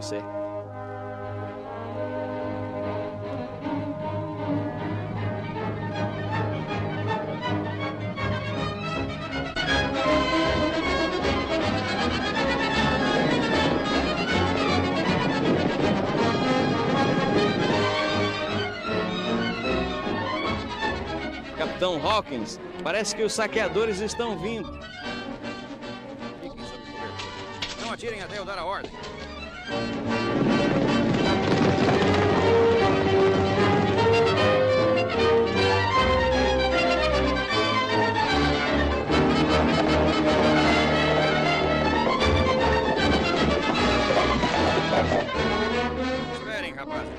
você. Capitão Hawkins, parece que os saqueadores estão vindo. Fiquem sob cobertura. Não atirem até eu dar a ordem. Esperem, rapazes.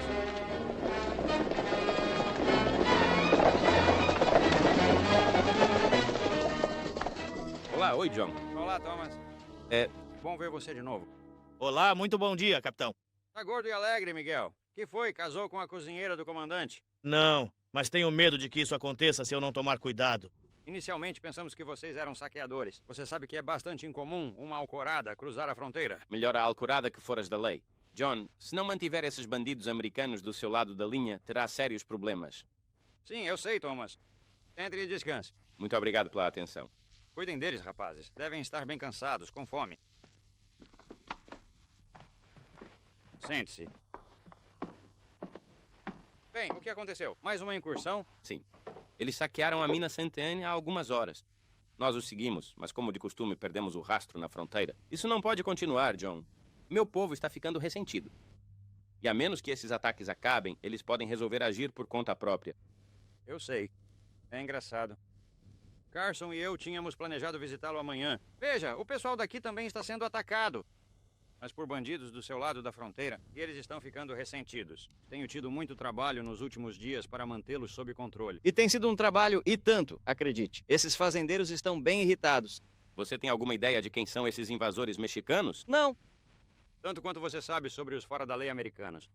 Olá, oi, John. Olá, Thomas. É- Bom ver você de novo. Olá, muito bom dia, capitão. Tá gordo e alegre, Miguel. Que foi? Casou com a cozinheira do comandante? Não, mas tenho medo de que isso aconteça se eu não tomar cuidado. Inicialmente pensamos que vocês eram saqueadores. Você sabe que é bastante incomum uma alcorada cruzar a fronteira. Melhor a alcorada que foras da lei. John, se não mantiver esses bandidos americanos do seu lado da linha, terá sérios problemas. Sim, eu sei, Thomas. Entre e descanse. Muito obrigado pela atenção. Cuidem deles, rapazes. Devem estar bem cansados, com fome. Sente-se. Bem, o que aconteceu? Mais uma incursão? Sim. Eles saquearam a mina Sainte-Anne há algumas horas. Nós os seguimos, mas como de costume perdemos o rastro na fronteira. Isso não pode continuar, John. Meu povo está ficando ressentido. E a menos que esses ataques acabem, eles podem resolver agir por conta própria. Eu sei. É engraçado. Carson e eu tínhamos planejado visitá-lo amanhã. Veja, o pessoal daqui também está sendo atacado. Mas por bandidos do seu lado da fronteira, e eles estão ficando ressentidos. Tenho tido muito trabalho nos últimos dias para mantê-los sob controle. E tem sido um trabalho e tanto, acredite. Esses fazendeiros estão bem irritados. Você tem alguma ideia de quem são esses invasores mexicanos? Não, Tanto quanto você sabe sobre os fora da lei americanos.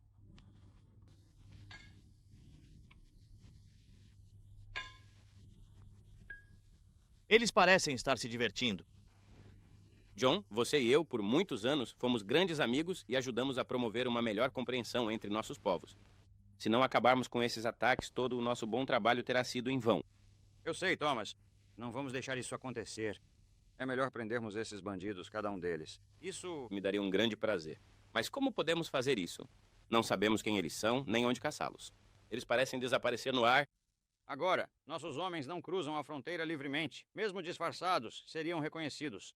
Eles parecem estar se divertindo. John, você e eu, por muitos anos, fomos grandes amigos e ajudamos a promover uma melhor compreensão entre nossos povos. Se não acabarmos com esses ataques, todo o nosso bom trabalho terá sido em vão. Eu sei, Thomas. Não vamos deixar isso acontecer. É melhor prendermos esses bandidos, cada um deles. Isso... Me daria um grande prazer. Mas como podemos fazer isso? Não sabemos quem eles são, nem onde caçá-los. Eles parecem desaparecer no ar. Agora, nossos homens não cruzam a fronteira livremente. Mesmo disfarçados, seriam reconhecidos.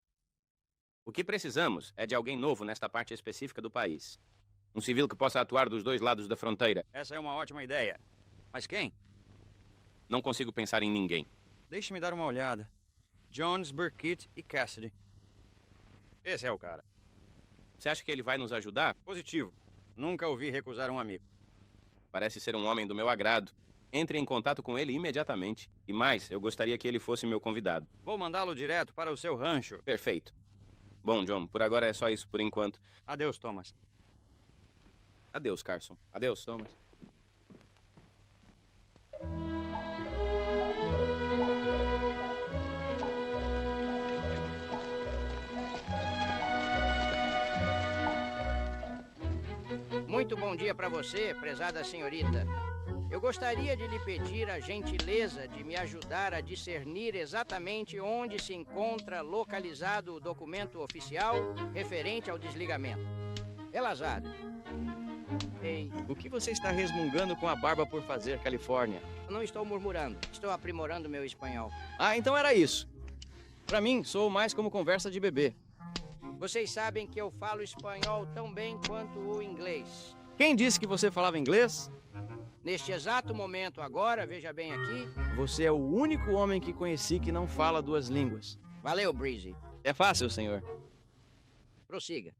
O que precisamos é de alguém novo nesta parte específica do país. Um civil que possa atuar dos dois lados da fronteira. Essa é uma ótima ideia. Mas quem? Não consigo pensar em ninguém. Deixe-me dar uma olhada. Jones, Burkitt e Cassidy. Esse é o cara. Você acha que ele vai nos ajudar? Positivo. Nunca ouvi recusar um amigo. Parece ser um homem do meu agrado. Entre em contato com ele imediatamente. E mais, eu gostaria que ele fosse meu convidado. Vou mandá-lo direto para o seu rancho. Perfeito. Bom, John, por agora é só isso por enquanto. Adeus, Thomas. Adeus, Carson. Adeus, Thomas. Muito bom dia para você, prezada senhorita. Eu gostaria de lhe pedir a gentileza de me ajudar a discernir exatamente onde se encontra localizado o documento oficial referente ao desligamento. Elazar. Ei, o que você está resmungando com a barba por fazer, Califórnia? não estou murmurando, estou aprimorando meu espanhol. Ah, então era isso. Pra mim, sou mais como conversa de bebê. Vocês sabem que eu falo espanhol tão bem quanto o inglês. Quem disse que você falava inglês? Neste exato momento agora, veja bem aqui. Você é o único homem que conheci que não fala duas línguas. Valeu, Breezy. É fácil, senhor. Prossiga.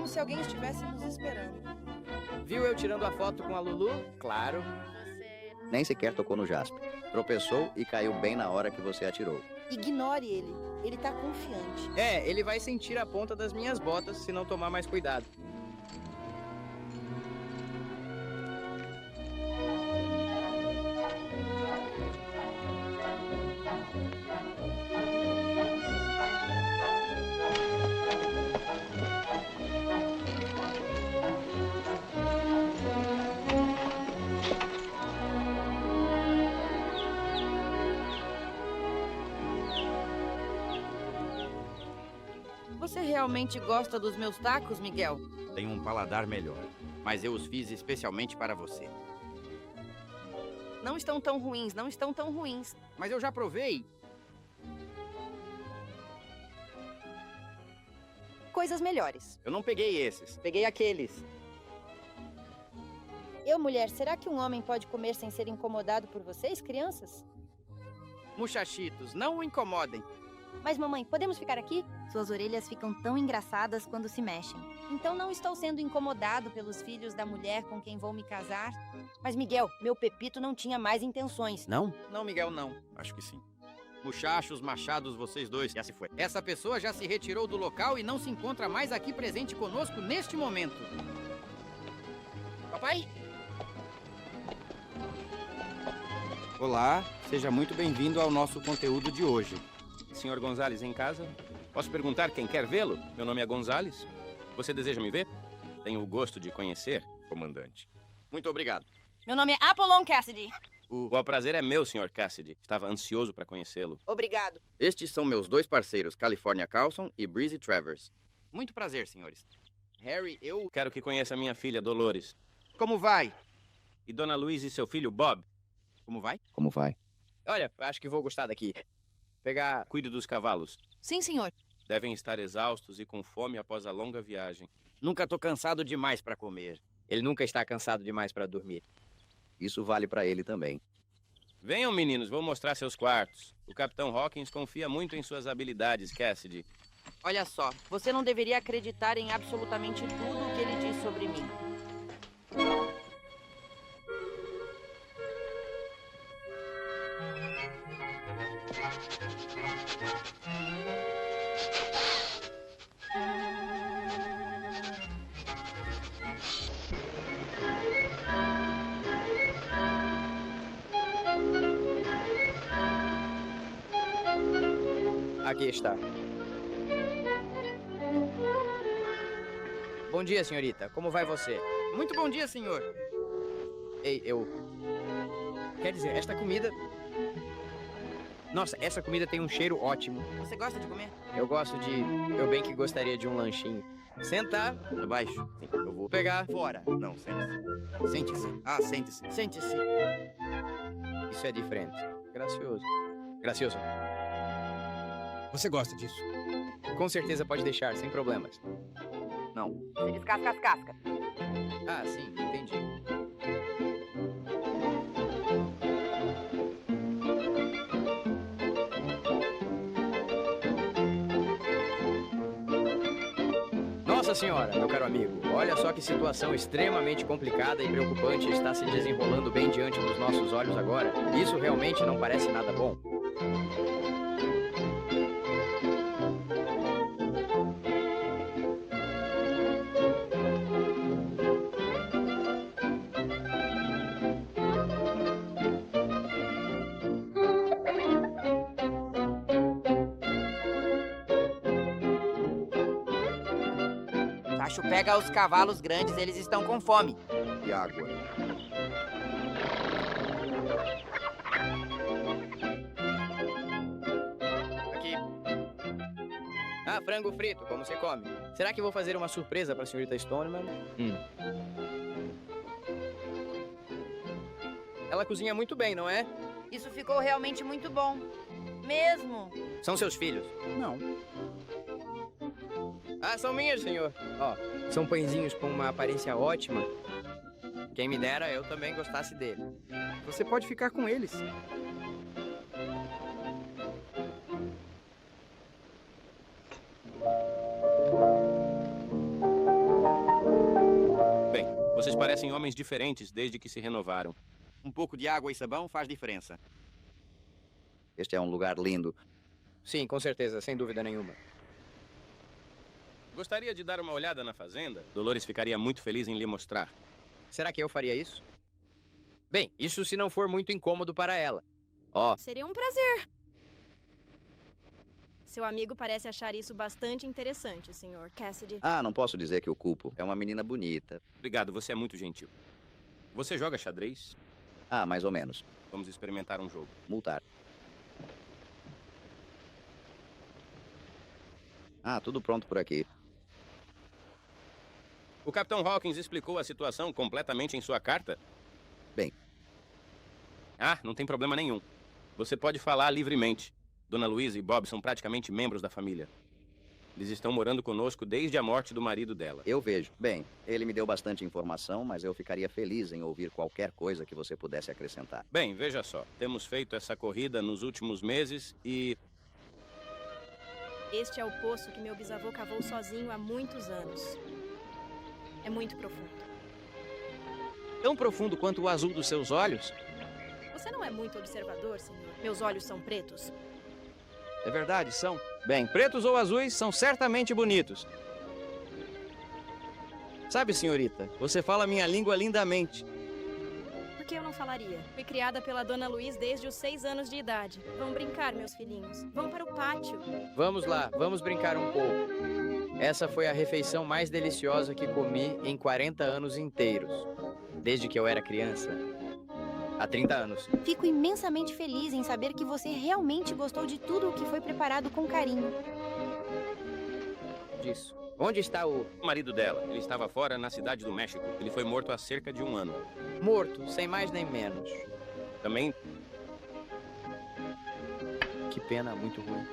se alguém estivesse nos esperando. Viu eu tirando a foto com a Lulu? Claro. Nem sequer tocou no Jasper. Tropeçou e caiu bem na hora que você atirou. Ignore ele. Ele tá confiante. É, ele vai sentir a ponta das minhas botas se não tomar mais cuidado. Você realmente gosta dos meus tacos, Miguel? Tenho um paladar melhor, mas eu os fiz especialmente para você. Não estão tão ruins, não estão tão ruins. Mas eu já provei. Coisas melhores. Eu não peguei esses. Peguei aqueles. Mulher, será que um homem pode comer sem ser incomodado por vocês, crianças? Muchachitos, não o incomodem. Mas, mamãe, podemos ficar aqui? Suas orelhas ficam tão engraçadas quando se mexem. Então não estou sendo incomodado pelos filhos da mulher com quem vou me casar? Mas, Miguel, meu Pepito não tinha mais intenções. Não? Não, Miguel, não. Acho que sim. Muchachos, machados, vocês dois, já se foi. Essa pessoa já se retirou do local e não se encontra mais aqui presente conosco neste momento. Papai? Olá, seja muito bem-vindo ao nosso conteúdo de hoje. Senhor Gonzales em casa? Posso perguntar quem quer vê-lo? Meu nome é Gonzales. Você deseja me ver? Tenho o gosto de conhecer, comandante. Muito obrigado. Meu nome é Apollon Cassidy. O prazer é meu, Sr. Cassidy. Estava ansioso para conhecê-lo. Obrigado. Estes são meus dois parceiros, California Carlson e Breezy Travers. Muito prazer, senhores. Harry, eu... Quero que conheça minha filha, Dolores. Como vai? E Dona Luiz e seu filho, Bob. Como vai? Como vai? Olha, acho que vou gostar daqui. Pegar... Cuide dos cavalos. Sim, senhor. Devem estar exaustos e com fome após a longa viagem. Nunca tô cansado demais pra comer. Ele nunca está cansado demais pra dormir. Isso vale pra ele também. Venham, meninos, vou mostrar seus quartos. O Capitão Hawkins confia muito em suas habilidades, Cassidy. Olha só, você não deveria acreditar em absolutamente tudo o que ele diz sobre mim. Aqui está. Bom dia, senhorita. Como vai você? Muito bom dia, senhor. Ei, Quer dizer, esta comida... Nossa, essa comida tem um cheiro ótimo. Você gosta de comer? Eu gosto de... Eu bem que gostaria de um lanchinho. Sentar. Abaixo. Sim, eu vou Pegar. Fora. Não, sente-se. Sente-se. Ah, sente-se. Sente-se. Isso é diferente. Gracioso. Gracioso. Você gosta disso? Com certeza pode deixar, sem problemas. Não. Você descasca as cascas. Ah, sim, entendi. Nossa senhora, meu caro amigo, olha só que situação extremamente complicada e preocupante está se desenrolando bem diante dos nossos olhos agora. Isso realmente não parece nada bom. Tacho pega os cavalos grandes, eles estão com fome. E água. Aqui. Ah, frango frito, como você come? Será que vou fazer uma surpresa para a senhorita Stoneman? Ela cozinha muito bem, não é? Isso ficou realmente muito bom. Mesmo. São seus filhos? Não. Ah, são minhas, senhor. Ó, são pãezinhos com uma aparência ótima. Quem me dera eu também gostasse dele. Você pode ficar com eles. parecem homens diferentes desde que se renovaram. Um pouco de água e sabão faz diferença. Este é um lugar lindo. Sim, com certeza, sem dúvida nenhuma. Gostaria de dar uma olhada na fazenda? Dolores ficaria muito feliz em lhe mostrar. Será que eu faria isso? Bem, isso se não for muito incômodo para ela. Seria um prazer. Seu amigo parece achar isso bastante interessante, Sr. Cassidy. Ah, não posso dizer que o culpo. É uma menina bonita. Obrigado, você é muito gentil. Você joga xadrez? Ah, mais ou menos. Vamos experimentar um jogo. Multar. Ah, tudo pronto por aqui. O Capitão Hawkins explicou a situação completamente em sua carta? Bem. Ah, não tem problema nenhum. Você pode falar livremente. Dona Luísa e Bob são praticamente membros da família. Eles estão morando conosco desde a morte do marido dela. Eu vejo. Bem, ele me deu bastante informação, mas eu ficaria feliz em ouvir qualquer coisa que você pudesse acrescentar. Bem, veja só. Temos feito essa corrida nos últimos meses e... Este é o poço que meu bisavô cavou sozinho há muitos anos. É muito profundo. Tão profundo quanto o azul dos seus olhos? Você não é muito observador, senhor? Meus olhos são pretos. É verdade, são. Bem, pretos ou azuis são certamente bonitos. Sabe, senhorita, você fala minha língua lindamente. Por que eu não falaria? Fui criada pela Dona Luiz desde os 6 anos de idade. Vão brincar, meus filhinhos. Vão para o pátio. Vamos lá, vamos brincar um pouco. Essa foi a refeição mais deliciosa que comi em 40 anos inteiros. Desde que eu era criança. Há 30 anos. Fico imensamente feliz em saber que você realmente gostou de tudo o que foi preparado com carinho. Disso. Onde está o... O marido dela, ele estava fora na cidade do México. Ele foi morto há cerca de 1 ano. Morto, sem mais nem menos. Também... Que pena, muito ruim.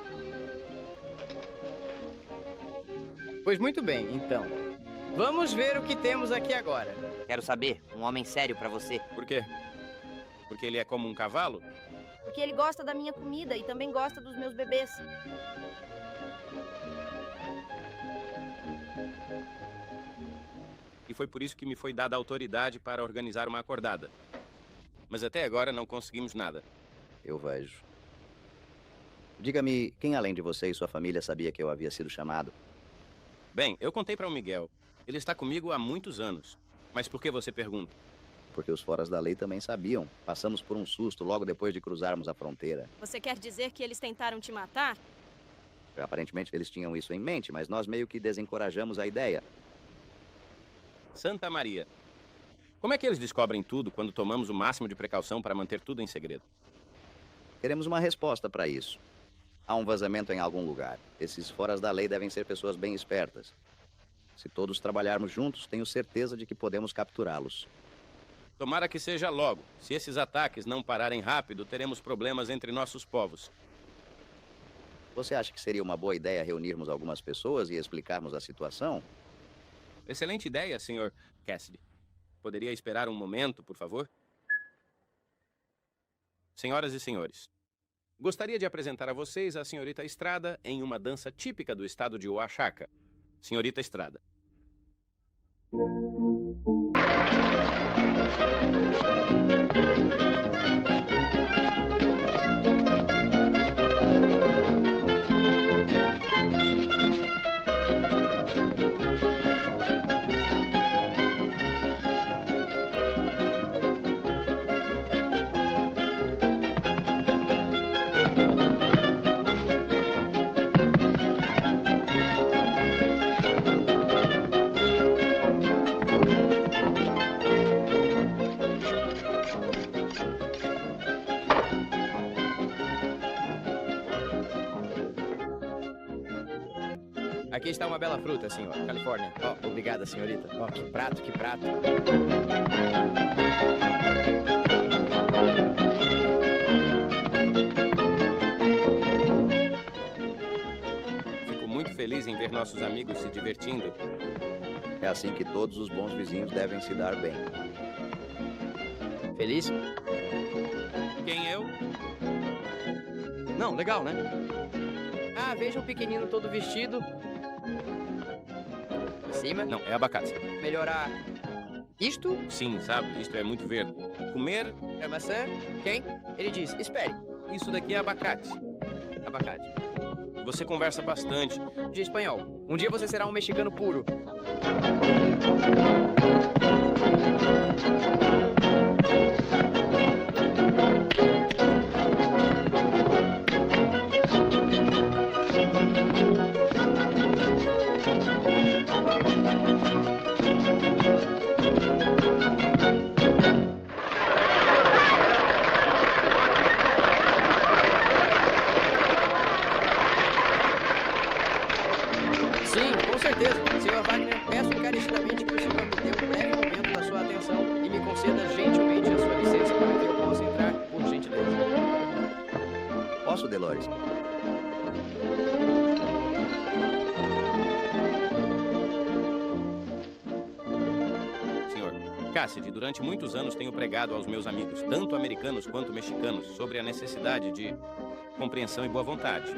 Pois muito bem, então. Vamos ver o que temos aqui agora. Quero saber, um homem sério pra você. Por quê? Porque ele é como um cavalo? Porque ele gosta da minha comida e também gosta dos meus bebês. E foi por isso que me foi dada a autoridade para organizar uma acordada. Mas até agora não conseguimos nada. Eu vejo. Diga-me, quem além de você e sua família sabia que eu havia sido chamado? Bem, eu contei para o Miguel. Ele está comigo há muitos anos. Mas por que você pergunta? Porque os foras da lei também sabiam. Passamos por um susto logo depois de cruzarmos a fronteira. Você quer dizer que eles tentaram te matar? Aparentemente eles tinham isso em mente, mas nós meio que desencorajamos a ideia. Santa Maria. Como é que eles descobrem tudo quando tomamos o máximo de precaução para manter tudo em segredo? Queremos uma resposta para isso. Há um vazamento em algum lugar. Esses foras da lei devem ser pessoas bem espertas. Se todos trabalharmos juntos, tenho certeza de que podemos capturá-los. Tomara que seja logo. Se esses ataques não pararem rápido, teremos problemas entre nossos povos. Você acha que seria uma boa ideia reunirmos algumas pessoas e explicarmos a situação? Excelente ideia, Sr. Cassidy. Poderia esperar um momento, por favor? Senhoras e senhores, gostaria de apresentar a vocês a senhorita Estrada em uma dança típica do estado de Oaxaca. Senhorita Estrada. Aqui está uma bela fruta, senhor. Califórnia. Oh, obrigada, senhorita. Oh, que prato, que prato. Fico muito feliz em ver nossos amigos se divertindo. É assim que todos os bons vizinhos devem se dar bem. Feliz? Quem eu? Não, legal, né? Ah, veja o pequenino todo vestido. Acima? Não, é abacate. Melhorar. Isto Sim, sabe? Isto é muito verde. Comer, é maçã? Quem? Ele diz, espere. isso daqui é abacate. Abacate. Você conversa bastante. De espanhol. Um dia você será um mexicano puro. Sim, com certeza. Sr. Wagner, peço encarecidamente que o senhor me dê um breve momento da sua atenção e me conceda gentilmente a sua licença para que eu possa entrar, por gentileza. Posso, Delores? Senhor, Cassidy, durante muitos anos tenho pregado aos meus amigos, tanto americanos quanto mexicanos, sobre a necessidade de compreensão e boa vontade.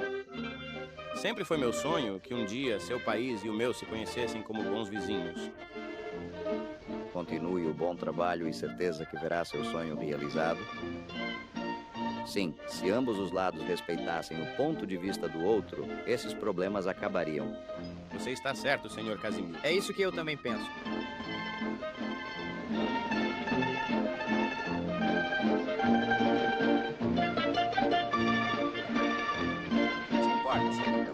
Sempre foi meu sonho que um dia seu país e o meu se conhecessem como bons vizinhos. Continue o bom trabalho e certeza que verá seu sonho realizado. Sim, se ambos os lados respeitassem o ponto de vista do outro, esses problemas acabariam. Você está certo, senhor Casimiro. É isso que eu também penso. Se importa, senhor.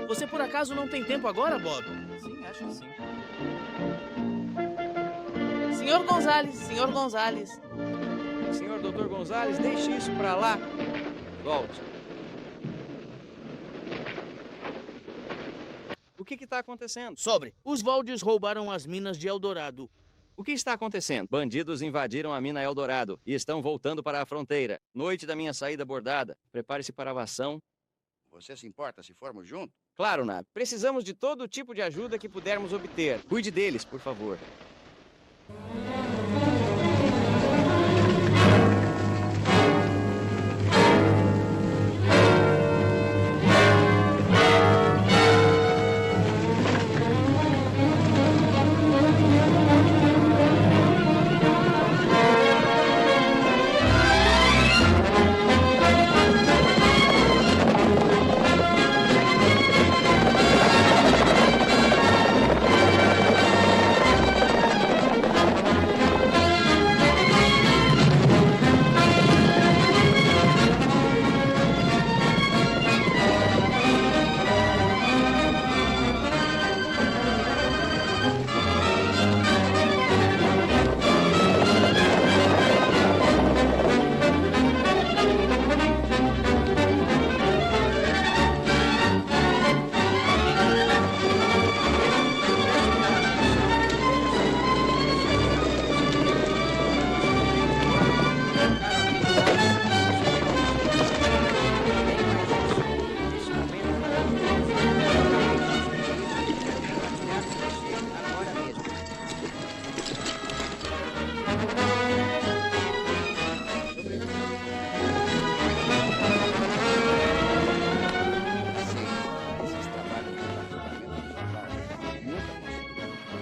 Você por acaso não tem tempo agora, Bob? Sim, acho que sim. Senhor Gonzales, senhor Gonzales. Senhor Dr. Gonzales, deixe isso pra lá. Volte. O que está acontecendo? Sobre. Os Valdes roubaram as minas de Eldorado. O que está acontecendo? Bandidos invadiram a mina Eldorado e estão voltando para a fronteira. Noite da minha saída bordada. Prepare-se para a ação. Você se importa se formos juntos? Claro, Nab. Precisamos de todo tipo de ajuda que pudermos obter. Cuide deles, por favor.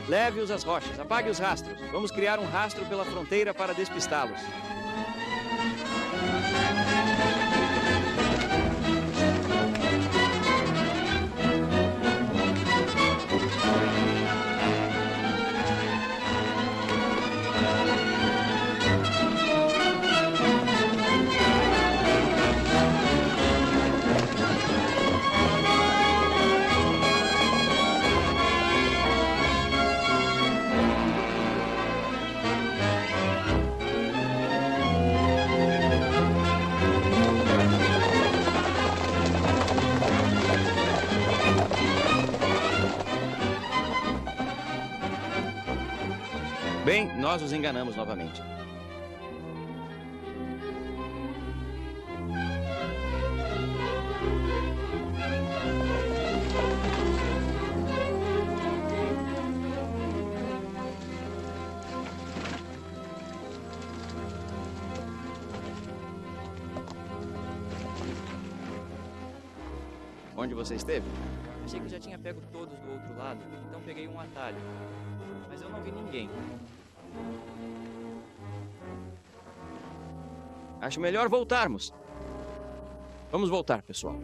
Leve-os às rochas, apague os rastros. Vamos criar um rastro pela fronteira para despistá-los. Bem, nós os enganamos novamente. Onde você esteve? Achei que já tinha pego todos do outro lado, então peguei um atalho. Mas eu não vi ninguém. Acho melhor voltarmos. Vamos voltar, pessoal.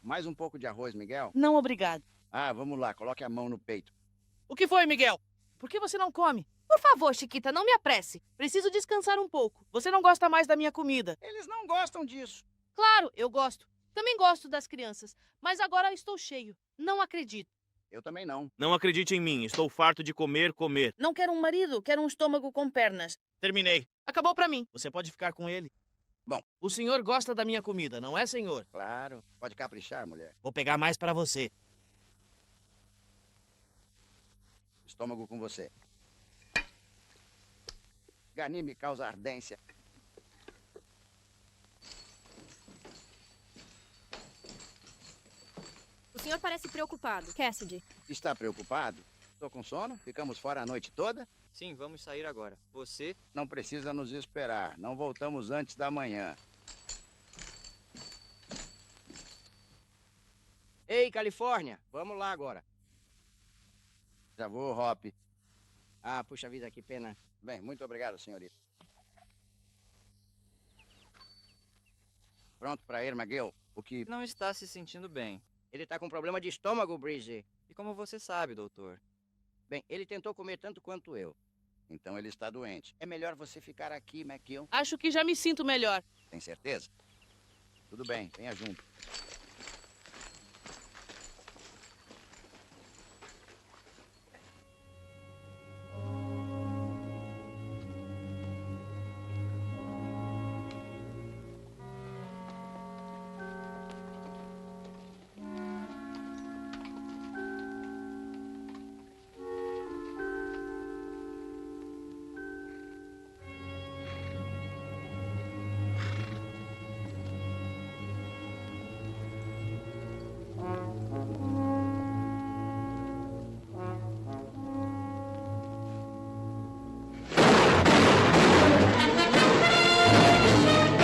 Mais um pouco de arroz, Miguel? Não, obrigado. Ah, vamos lá, coloque a mão no peito. O que foi, Miguel? Por que você não come? Por favor, Chiquita, não me apresse. Preciso descansar um pouco. Você não gosta mais da minha comida. Eles não gostam disso. Claro, eu gosto. Também gosto das crianças. Mas agora estou cheio. Não acredito. Eu também não. Não acredite em mim. Estou farto de comer. Não quero um marido, quero um estômago com pernas. Terminei. Acabou pra mim. Você pode ficar com ele. Bom. O senhor gosta da minha comida, não é, senhor? Claro. Pode caprichar, mulher. Vou pegar mais pra você. Estômago com você. Ganime causa ardência. O senhor parece preocupado. Cassidy. Está preocupado? Estou com sono? Ficamos fora a noite toda? Sim, vamos sair agora. Você... Não precisa nos esperar. Não voltamos antes da manhã. Ei, Califórnia, vamos lá agora. Já vou, Hop. Ah, puxa vida, que pena. Bem, muito obrigado, senhorita. Pronto para ir, McGill? O que... Não está se sentindo bem. Ele tá com problema de estômago, Breezy. E como você sabe, doutor? Bem, ele tentou comer tanto quanto eu. Então ele está doente. É melhor você ficar aqui, McGill. Acho que já me sinto melhor. Tem certeza? Tudo bem, venha junto.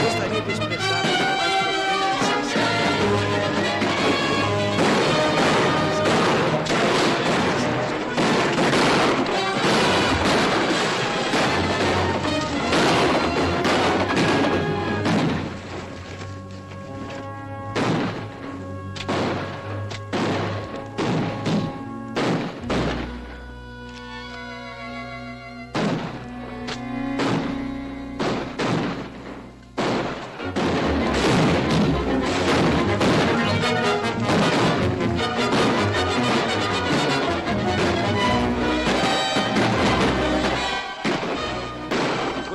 Gostaria de expressar a mais profunda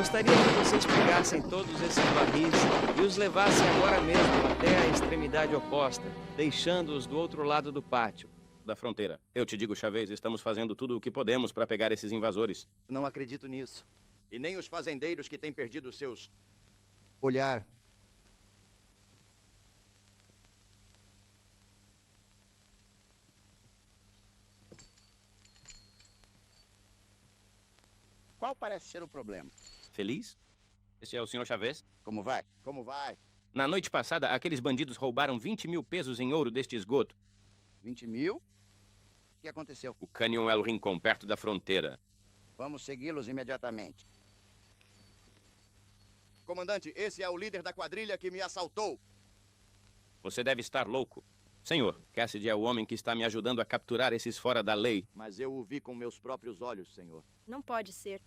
Gostaria que vocês pegassem todos esses barris e os levassem agora mesmo até a extremidade oposta, deixando-os do outro lado do pátio. Da fronteira. Eu te digo, Chavez, estamos fazendo tudo o que podemos para pegar esses invasores. Não acredito nisso. E nem os fazendeiros que têm perdido seus... olhar. Qual parece ser o problema? Feliz? Esse é o senhor Chavez? Como vai? Como vai? Na noite passada, aqueles bandidos roubaram 20 mil pesos em ouro deste esgoto. 20 mil? O que aconteceu? O Canyon El Rincon, perto da fronteira. Vamos segui-los imediatamente. Comandante, esse é o líder da quadrilha que me assaltou. Você deve estar louco. Senhor, Cassidy é o homem que está me ajudando a capturar esses fora da lei. Mas eu o vi com meus próprios olhos, senhor. Não pode ser.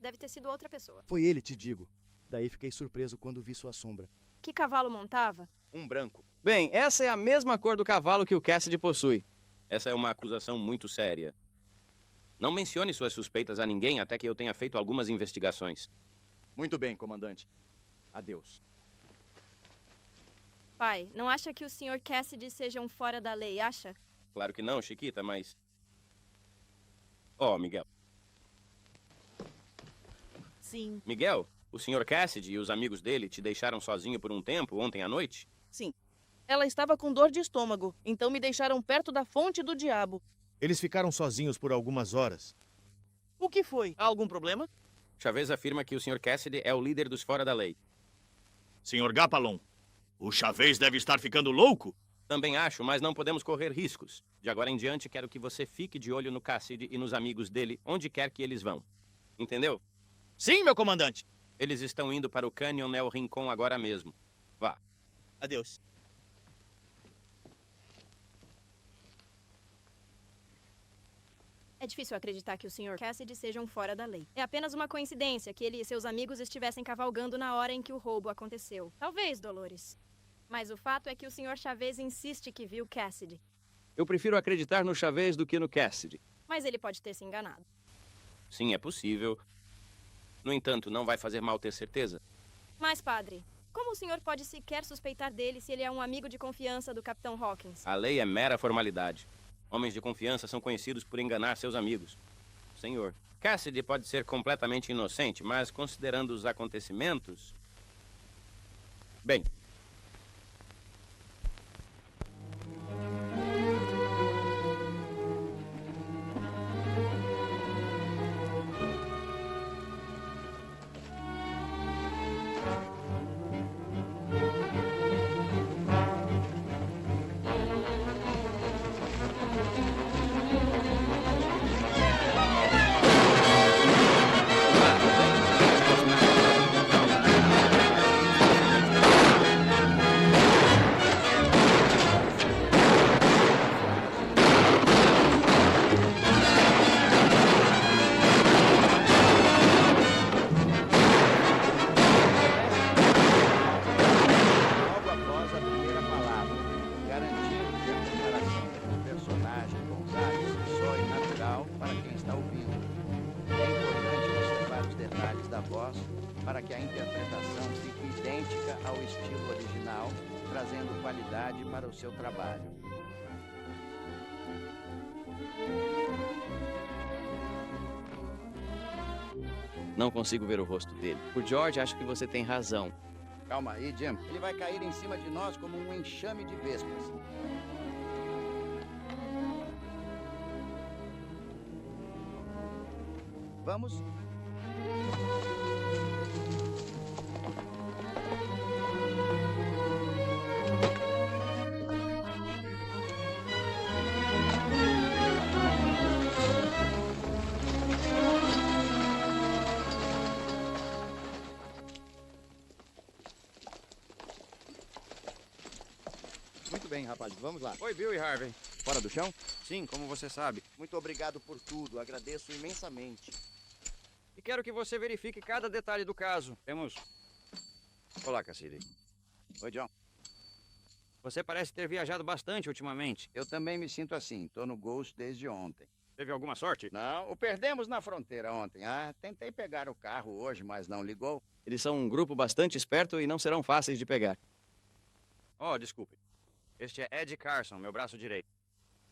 Deve ter sido outra pessoa. Foi ele, te digo. Daí fiquei surpreso quando vi sua sombra. Que cavalo montava? Um branco. Bem, essa é a mesma cor do cavalo que o Cassidy possui. Essa é uma acusação muito séria. Não mencione suas suspeitas a ninguém até que eu tenha feito algumas investigações. Muito bem, comandante. Adeus. Pai, não acha que o Sr. Cassidy seja um fora da lei, acha? Claro que não, Chiquita, mas... Oh, Miguel. Sim. Miguel, o Sr. Cassidy e os amigos dele te deixaram sozinho por um tempo ontem à noite? Sim. Ela estava com dor de estômago, então me deixaram perto da fonte do diabo. Eles ficaram sozinhos por algumas horas. O que foi? Há algum problema? Chavez afirma que o Sr. Cassidy é o líder dos fora da lei. Sr. Gapalon, o Chavez deve estar ficando louco? Também acho, mas não podemos correr riscos. De agora em diante, quero que você fique de olho no Cassidy e nos amigos dele, onde quer que eles vão. Entendeu? Sim, meu comandante. Eles estão indo para o Canyon El Rincon agora mesmo. Vá. Adeus. É difícil acreditar que o Sr. Cassidy seja um fora da lei. É apenas uma coincidência que ele e seus amigos estivessem cavalgando na hora em que o roubo aconteceu. Talvez, Dolores. Mas o fato é que o Sr. Chavez insiste que viu Cassidy. Eu prefiro acreditar no Chavez do que no Cassidy. Mas ele pode ter se enganado. Sim, é possível. No entanto, não vai fazer mal ter certeza. Mas, padre, como o senhor pode sequer suspeitar dele se ele é um amigo de confiança do Capitão Hawkins? A lei é mera formalidade. Homens de confiança são conhecidos por enganar seus amigos. Senhor, Cassidy pode ser completamente inocente, mas considerando os acontecimentos... Bem... Logo após a primeira palavra, garantindo que a comparação com o personagem Gonzales soe natural para quem está ouvindo. É importante observar os detalhes da voz para que a interpretação fique idêntica ao estilo original, trazendo qualidade para o seu trabalho. Não consigo ver o rosto dele. Por George, acho que você tem razão. Calma aí, Jim. Ele vai cair em cima de nós como um enxame de vespas. Vamos? Muito bem, rapazes, vamos lá. Oi, Bill e Harvey. Fora do chão? Sim, como você sabe. Muito obrigado por tudo, agradeço imensamente. E quero que você verifique cada detalhe do caso. Temos... Olá, Cassidy. Oi, John. Você parece ter viajado bastante ultimamente. Eu também me sinto assim. Tô no Ghost desde ontem. Teve alguma sorte? Não, o perdemos na fronteira ontem. Tentei pegar o carro hoje, mas não ligou. Eles são um grupo bastante esperto e não serão fáceis de pegar. Oh, desculpe. Este é Ed Carson, meu braço direito.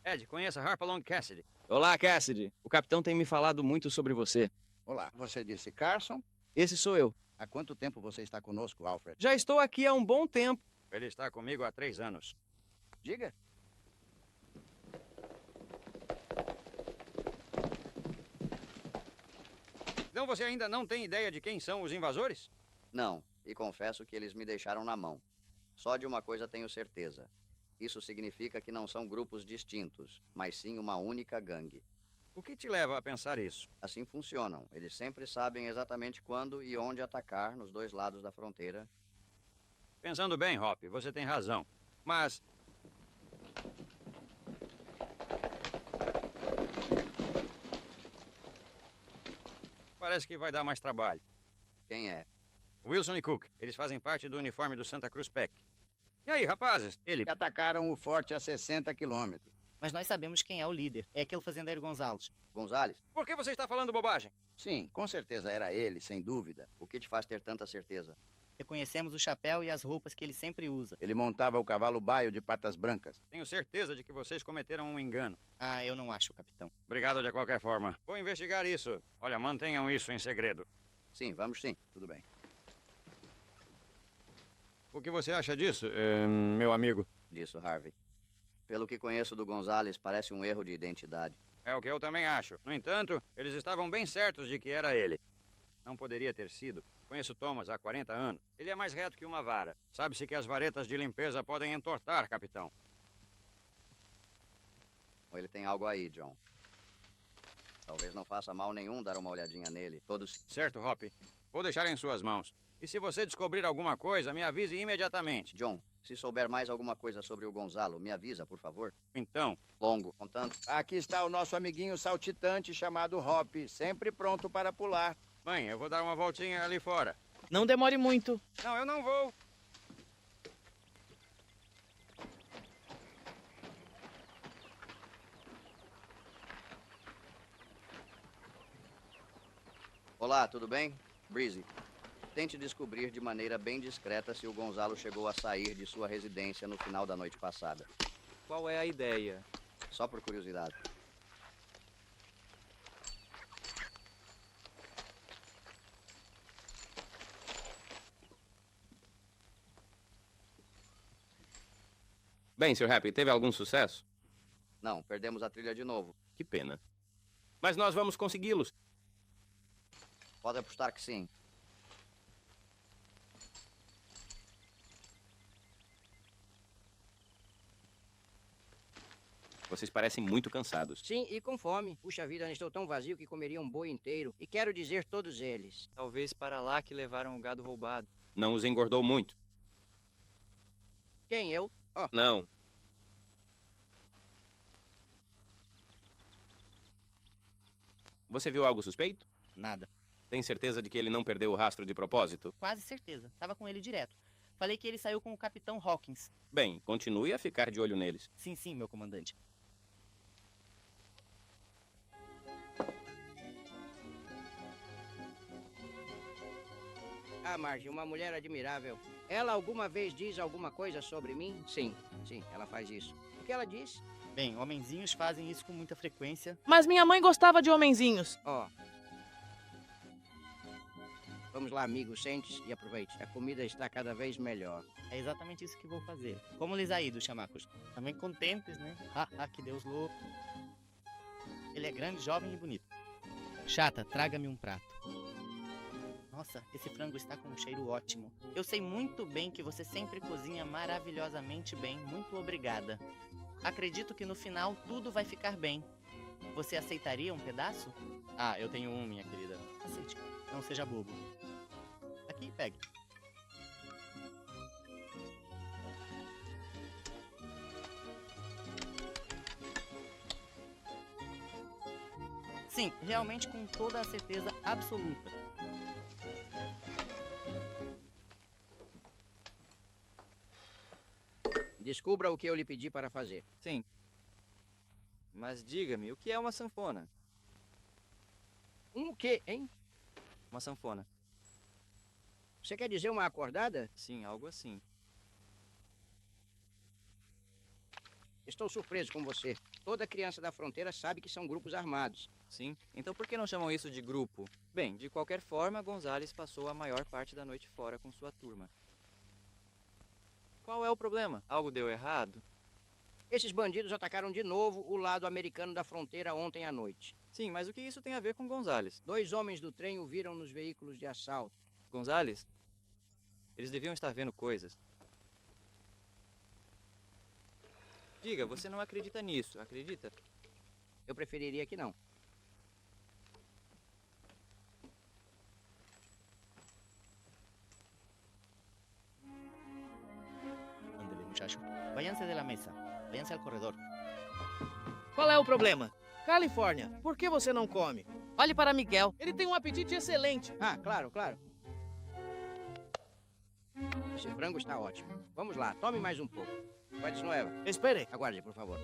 Ed, conheça Harpalong Cassidy. Olá, Cassidy. O capitão tem me falado muito sobre você. Olá, você disse Carson? Esse sou eu. Há quanto tempo você está conosco, Alfred? Já estou aqui há um bom tempo. Ele está comigo há 3 anos. Diga. Então você ainda não tem ideia de quem são os invasores? Não, e confesso que eles me deixaram na mão. Só de uma coisa tenho certeza. Isso significa que não são grupos distintos, mas sim uma única gangue. O que te leva a pensar isso? Assim funcionam. Eles sempre sabem exatamente quando e onde atacar nos dois lados da fronteira. Pensando bem, Hop, você tem razão. Mas... parece que vai dar mais trabalho. Quem é? Wilson e Cook. Eles fazem parte do uniforme do Santa Cruz Pack. E aí, rapazes? Ele... Atacaram o forte a 60 quilômetros. Mas nós sabemos quem é o líder. É aquele fazendeiro Gonzales. Gonzales? Por que você está falando bobagem? Sim, com certeza era ele, sem dúvida. O que te faz ter tanta certeza? Reconhecemos o chapéu e as roupas que ele sempre usa. Ele montava o cavalo baio de patas brancas. Tenho certeza de que vocês cometeram um engano. Ah, eu não acho, capitão. Obrigado de qualquer forma. Vou investigar isso. Olha, mantenham isso em segredo. Sim, vamos sim. Tudo bem. O que você acha disso, meu amigo? Disso, Harvey. Pelo que conheço do Gonzales, parece um erro de identidade. É o que eu também acho. No entanto, eles estavam bem certos de que era ele. Não poderia ter sido. Conheço Thomas há 40 anos. Ele é mais reto que uma vara. Sabe-se que as varetas de limpeza podem entortar, capitão. Ele tem algo aí, John. Talvez não faça mal nenhum dar uma olhadinha nele. Todos... Certo, Hop. Vou deixar em suas mãos. E se você descobrir alguma coisa, me avise imediatamente. John, se souber mais alguma coisa sobre o Gonzalo, me avisa, por favor. Então. Longo, contando. Aqui está o nosso amiguinho saltitante chamado Hop, sempre pronto para pular. Mãe, eu vou dar uma voltinha ali fora. Não demore muito. Não, eu não vou. Olá, tudo bem? Breezy. Tente descobrir de maneira bem discreta se o Gonzalo chegou a sair de sua residência no final da noite passada. Qual é a ideia? Só por curiosidade. Bem, Sr. Happy, teve algum sucesso? Não, perdemos a trilha de novo. Que pena. Mas nós vamos consegui-los. Pode apostar que sim. Vocês parecem muito cansados. Sim, e com fome. Puxa vida, estou tão vazio que comeria um boi inteiro. E quero dizer todos eles. Talvez para lá que levaram o gado roubado. Não os engordou muito. Quem, eu? Oh. Não. Você viu algo suspeito? Nada. Tem certeza de que ele não perdeu o rastro de propósito? Quase certeza. Tava com ele direto. Falei que ele saiu com o Capitão Hawkins. Bem, continue a ficar de olho neles. Sim, sim, meu comandante. Ah, Marge, uma mulher admirável. Ela alguma vez diz alguma coisa sobre mim? Sim, ela faz isso. O que ela diz? Bem, homenzinhos fazem isso com muita frequência. Mas minha mãe gostava de homenzinhos. Ó. Vamos lá, amigo, sente-se e aproveite. A comida está cada vez melhor. É exatamente isso que vou fazer. Como lhes aí dos chamacos? Também contentes, né? Que Deus louco. Ele é grande, jovem e bonito. Chata, traga-me um prato. Nossa, esse frango está com um cheiro ótimo. Eu sei muito bem que você sempre cozinha maravilhosamente bem. Muito obrigada. Acredito que no final tudo vai ficar bem. Você aceitaria um pedaço? Ah, eu tenho um, minha querida. Aceite. Não seja bobo. Aqui, pegue. Sim, realmente com toda a certeza absoluta. Descubra o que eu lhe pedi para fazer. Sim. Mas diga-me, o que é uma sanfona? Um quê, hein? Uma sanfona. Você quer dizer uma acordada? Sim, algo assim. Estou surpreso com você. Toda criança da fronteira sabe que são grupos armados. Sim? Então por que não chamam isso de grupo? Bem, de qualquer forma, Gonzales passou a maior parte da noite fora com sua turma. Qual é o problema? Algo deu errado? Esses bandidos atacaram de novo o lado americano da fronteira ontem à noite. Sim, mas o que isso tem a ver com Gonzales? 2 homens do trem o viram nos veículos de assalto. Gonzales? Eles deviam estar vendo coisas. Diga, você não acredita nisso, acredita? Eu preferiria que não. Ándale, muchacho. Váyanse de la mesa. Váyanse al corredor. Qual é o problema? Califórnia, por que você não come? Olhe para Miguel. Ele tem um apetite excelente. Ah, claro, claro. Esse frango está ótimo. Vamos lá, tome mais um pouco. Vai de Nueva. Espere. Aguarde, por favor.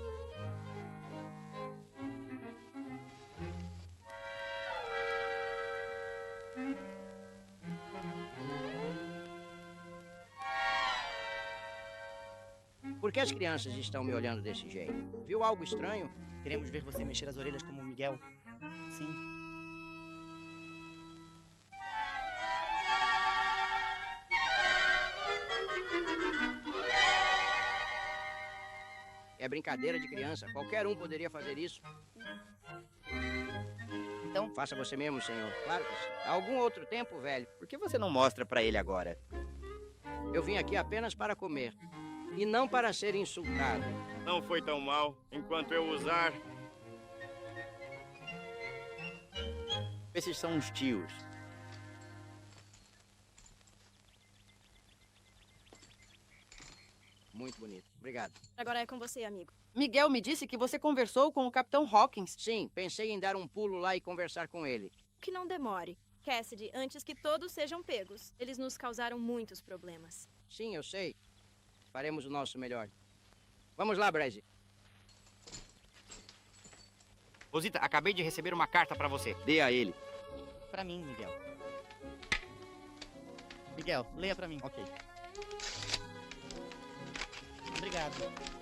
Por que as crianças estão me olhando desse jeito? Viu algo estranho? Queremos ver você mexer as orelhas como o Miguel. Sim. É brincadeira de criança. Qualquer um poderia fazer isso. Então, faça você mesmo, senhor. Claro que sim. Há algum outro tempo, velho. Por que você não mostra pra ele agora? Eu vim aqui apenas para comer. E não para ser insultado. Não foi tão mal enquanto eu usar. Esses são os tios. Muito bonito. Obrigado. Agora é com você, amigo. Miguel me disse que você conversou com o Capitão Hawkins. Sim, pensei em dar um pulo lá e conversar com ele. Que não demore. Cassidy, antes que todos sejam pegos. Eles nos causaram muitos problemas. Sim, eu sei. Faremos o nosso melhor. Vamos lá, Brazy. Rosita, acabei de receber uma carta pra você. Dê a ele. Pra mim, Miguel. Miguel, leia pra mim. Ok. Obrigado.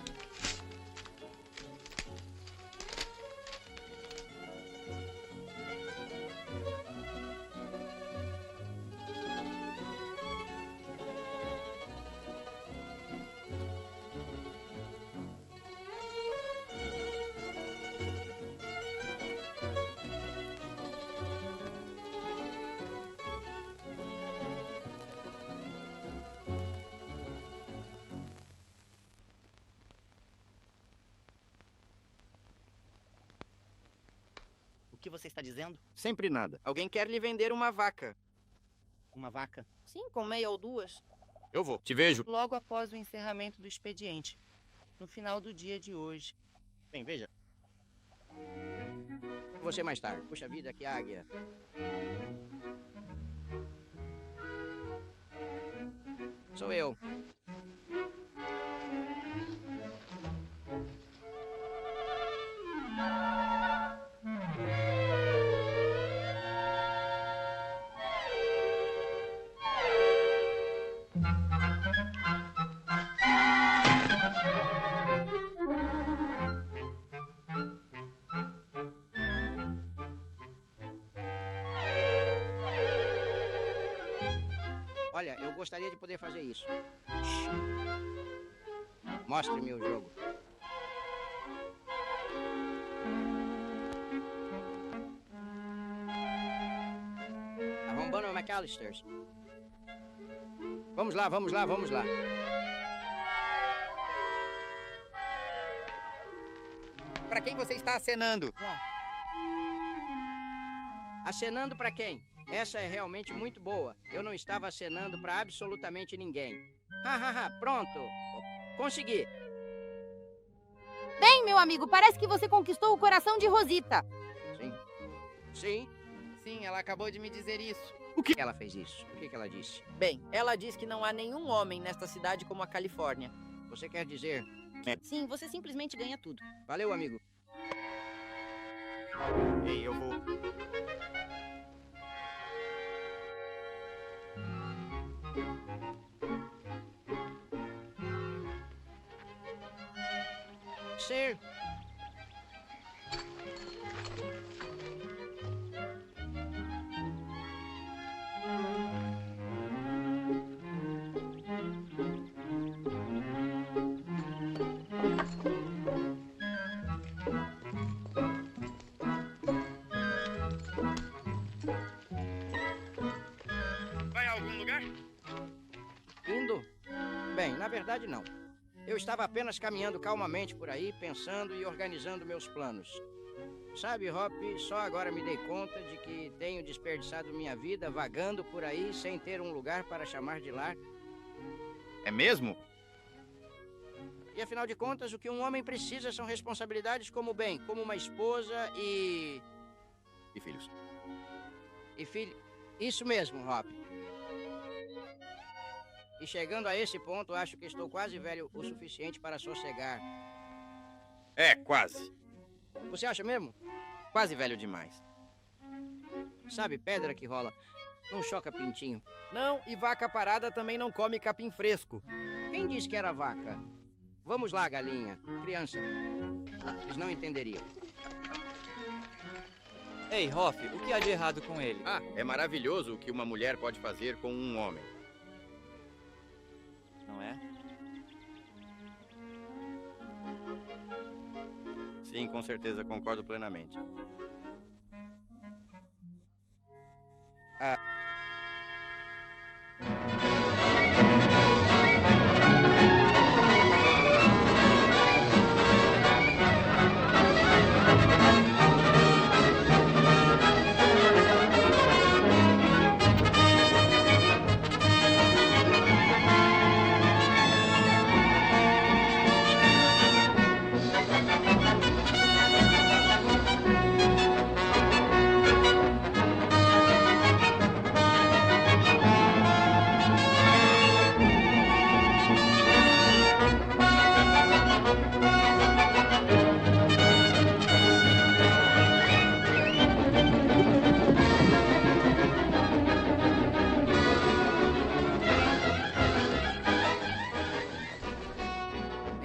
O que você está dizendo? Sempre nada. Alguém quer lhe vender uma vaca. Uma vaca? Sim, com meia ou duas. Eu vou. Te vejo. Logo após o encerramento do expediente. No final do dia de hoje. Bem, veja. Você mais tarde. Puxa vida, que águia. Sou eu. Olha, eu gostaria de poder fazer isso. Mostre-me o jogo. Arrombando McAllisters. Vamos lá, vamos lá, vamos lá. Pra quem você está acenando? Acenando pra quem? Essa é realmente muito boa. Eu não estava acenando pra absolutamente ninguém. Pronto. Consegui. Bem, meu amigo, parece que você conquistou o coração de Rosita. Sim. Sim. Sim, ela acabou de me dizer isso. O que ela fez isso? O que ela disse? Bem, ela diz que não há nenhum homem nesta cidade como a Califórnia. Você quer dizer? Sim, você simplesmente ganha tudo. Valeu, amigo. Ei, eu vou. Ser. Vai a algum lugar? Indo? Bem, na verdade não. Eu estava apenas caminhando calmamente por aí, pensando e organizando meus planos. Sabe, Hop, só agora me dei conta de que tenho desperdiçado minha vida vagando por aí sem ter um lugar para chamar de lar. É mesmo? E afinal de contas, o que um homem precisa são responsabilidades como bem, como uma esposa e... E filhos. E filho... Isso mesmo, Hop. E chegando a esse ponto, acho que estou quase velho o suficiente para sossegar. É, quase. Você acha mesmo? Quase velho demais. Sabe, pedra que rola. Não choca pintinho. Não, e vaca parada também não come capim fresco. Quem disse que era vaca? Vamos lá, galinha. Criança. Eles não entenderiam. Ei, Hoff, o que há de errado com ele? Ah, é maravilhoso o que uma mulher pode fazer com um homem. Não é? Sim, com certeza, concordo plenamente.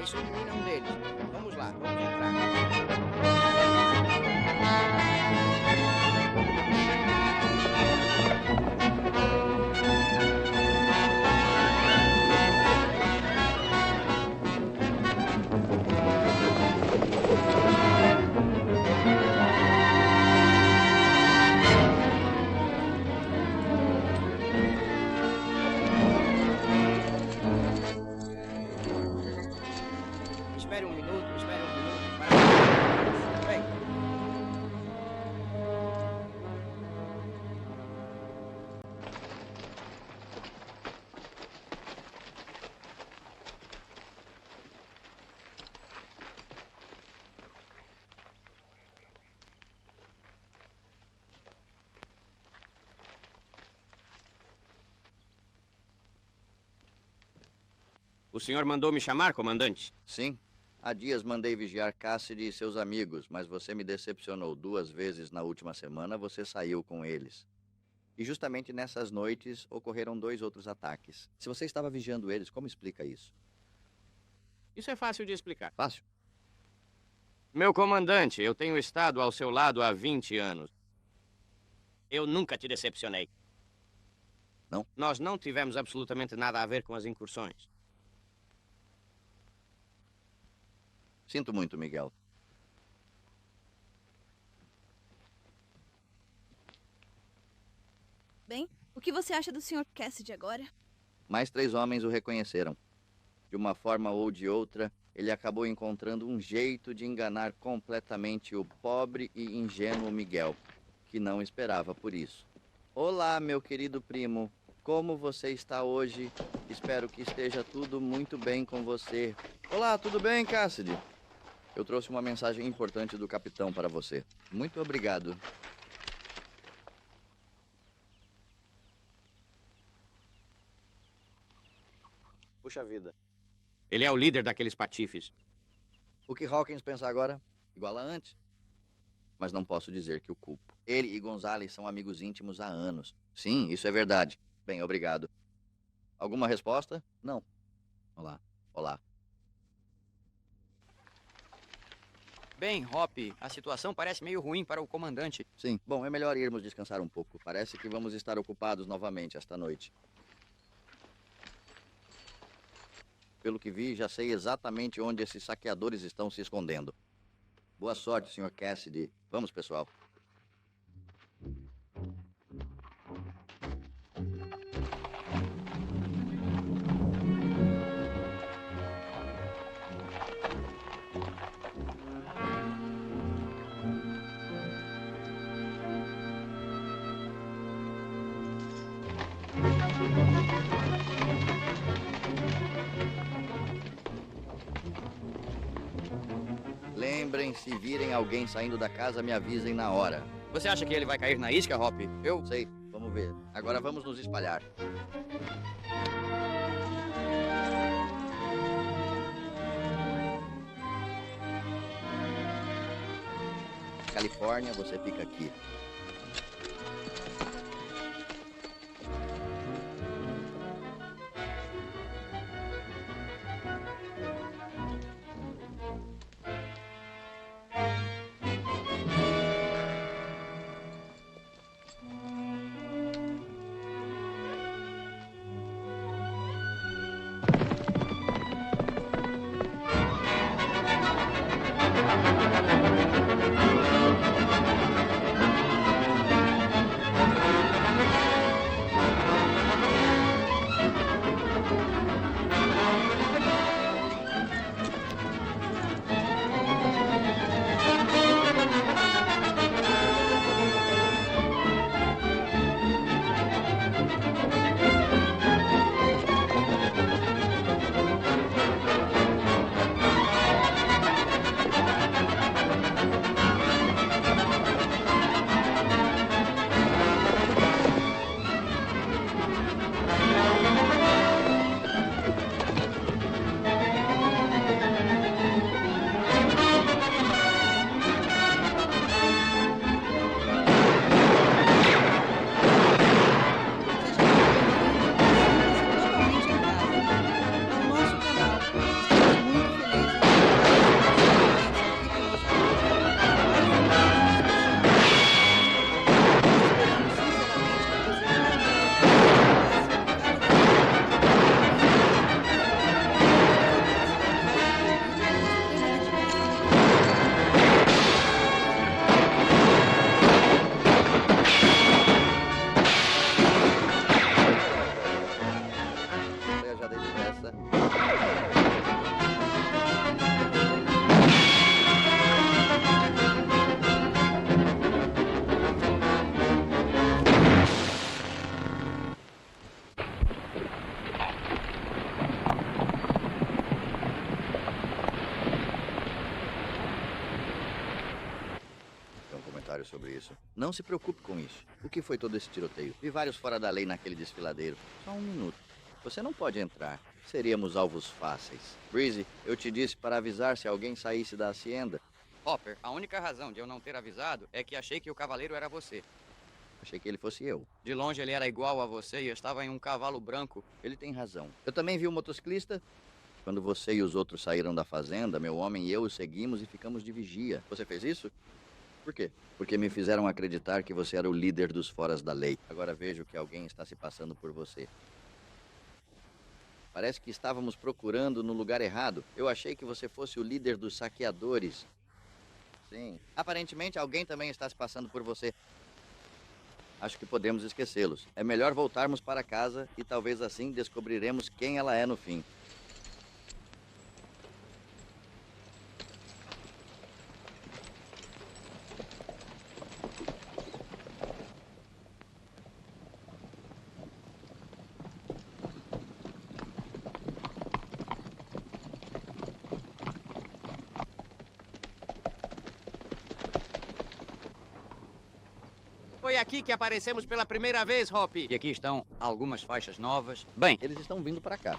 Esse menino é um deles. Vamos lá, vamos entrar. Espere um minuto, espere um minuto. Vem. O senhor mandou me chamar, comandante? Sim. Há dias mandei vigiar Cassidy e seus amigos, mas você me decepcionou 2 vezes na última semana, você saiu com eles. E justamente nessas noites ocorreram 2 outros ataques. Se você estava vigiando eles, como explica isso? Isso é fácil de explicar. Fácil? Meu comandante, eu tenho estado ao seu lado há 20 anos. Eu nunca te decepcionei. Não? Nós não tivemos absolutamente nada a ver com as incursões. Sinto muito, Miguel. Bem, o que você acha do Sr. Cassidy agora? Mais 3 homens o reconheceram. De uma forma ou de outra, ele acabou encontrando um jeito de enganar completamente o pobre e ingênuo Miguel, que não esperava por isso. Olá, meu querido primo. Como você está hoje? Espero que esteja tudo muito bem com você. Olá, tudo bem, Cassidy? Eu trouxe uma mensagem importante do capitão para você. Muito obrigado. Puxa vida. Ele é o líder daqueles patifes. O que Hawkins pensa agora? Igual a antes. Mas não posso dizer que o culpo. Ele e Gonzales são amigos íntimos há anos. Sim, isso é verdade. Bem, obrigado. Alguma resposta? Não. Olá. Olá. Bem, Hop, a situação parece meio ruim para o comandante. Sim. Bom, é melhor irmos descansar um pouco. Parece que vamos estar ocupados novamente esta noite. Pelo que vi, já sei exatamente onde esses saqueadores estão se escondendo. Boa sorte, Sr. Cassidy. Vamos, pessoal. Lembrem, se virem alguém saindo da casa, me avisem na hora. Você acha que ele vai cair na isca, Hop? Eu sei, vamos ver. Agora vamos nos espalhar. Califórnia, você fica aqui. Sobre isso. Não se preocupe com isso. O que foi todo esse tiroteio? Vi vários fora da lei naquele desfiladeiro. Só um minuto. Você não pode entrar. Seríamos alvos fáceis. Breezy, eu te disse para avisar se alguém saísse da hacienda. Hopper, a única razão de eu não ter avisado é que achei que o cavaleiro era você. Achei que ele fosse eu. De longe ele era igual a você e estava em um cavalo branco. Ele tem razão. Eu também vi o motociclista. Quando você e os outros saíram da fazenda, meu homem e eu os seguimos e ficamos de vigia. Você fez isso? Por quê? Porque me fizeram acreditar que você era o líder dos foras da lei. Agora vejo que alguém está se passando por você. Parece que estávamos procurando no lugar errado. Eu achei que você fosse o líder dos saqueadores. Sim. Aparentemente alguém também está se passando por você. Acho que podemos esquecê-los. É melhor voltarmos para casa e talvez assim descobriremos quem ela é no fim. Foi aqui que aparecemos pela primeira vez, Hop. E aqui estão algumas faixas novas. Bem, eles estão vindo para cá.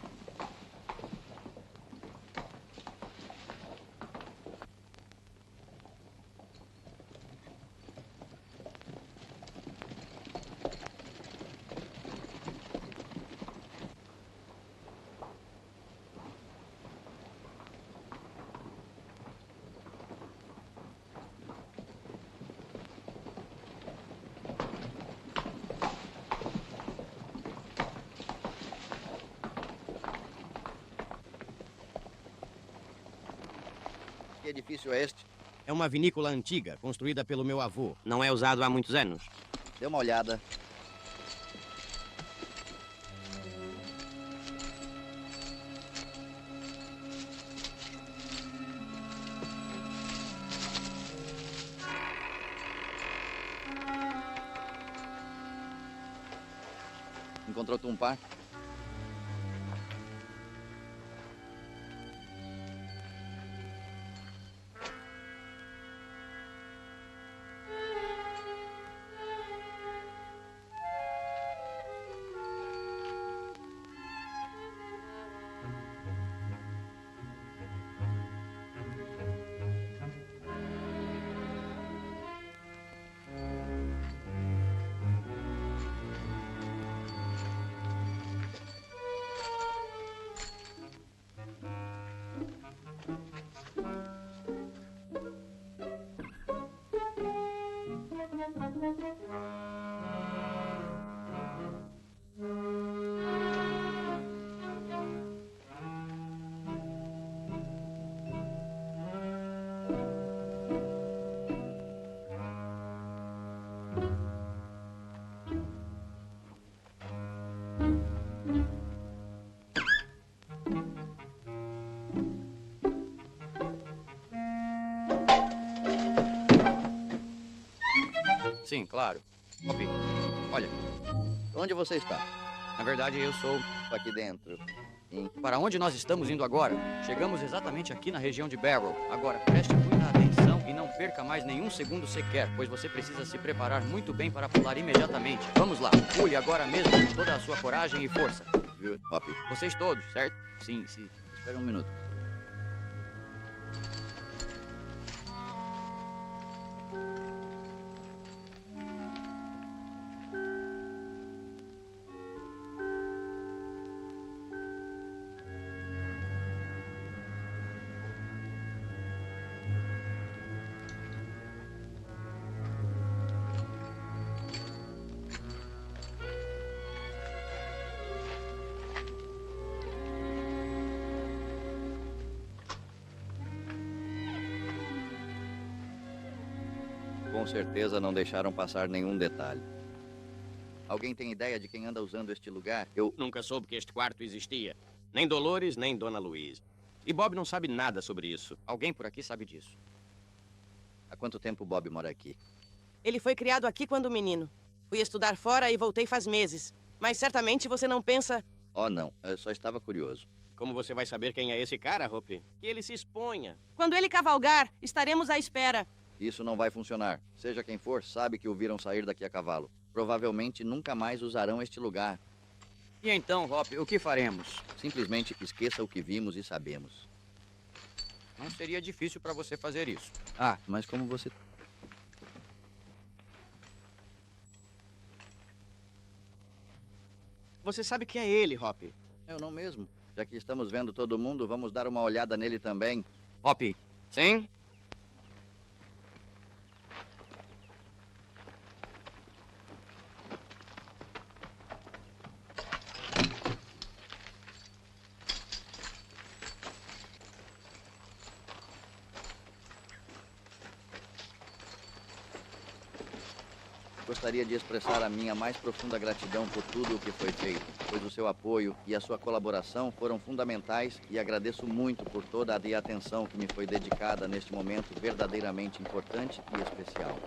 Que edifício é este? É uma vinícola antiga, construída pelo meu avô. Não é usado há muitos anos. Dê uma olhada. Encontrou Tumpar? Sim, claro. Hop, olha. Onde você está? Na verdade, eu sou... Aqui dentro. Para onde nós estamos indo agora? Chegamos exatamente aqui na região de Barrow. Agora, preste muita atenção e não perca mais nenhum segundo sequer, pois você precisa se preparar muito bem para pular imediatamente. Vamos lá, pule agora mesmo com toda a sua coragem e força. Hop. Vocês todos, certo? Sim, sim. Espera um minuto. Com certeza não deixaram passar nenhum detalhe. Alguém tem ideia de quem anda usando este lugar? Eu nunca soube que este quarto existia. Nem Dolores, nem Dona Luísa. E Bob não sabe nada sobre isso. Alguém por aqui sabe disso. Há quanto tempo Bob mora aqui? Ele foi criado aqui quando menino. Fui estudar fora e voltei faz meses. Mas certamente você não pensa... Oh, não. Eu só estava curioso. Como você vai saber quem é esse cara, Hope? Que ele se exponha. Quando ele cavalgar, estaremos à espera. Isso não vai funcionar. Seja quem for, sabe que o viram sair daqui a cavalo. Provavelmente nunca mais usarão este lugar. E então, Hop, o que faremos? Simplesmente esqueça o que vimos e sabemos. Não seria difícil para você fazer isso. Ah, mas como você... Você sabe que é ele, Hop. Eu não mesmo. Já que estamos vendo todo mundo, vamos dar uma olhada nele também. Hop, sim? Gostaria de expressar a minha mais profunda gratidão por tudo o que foi feito, pois o seu apoio e a sua colaboração foram fundamentais e agradeço muito por toda a atenção que me foi dedicada neste momento verdadeiramente importante e especial.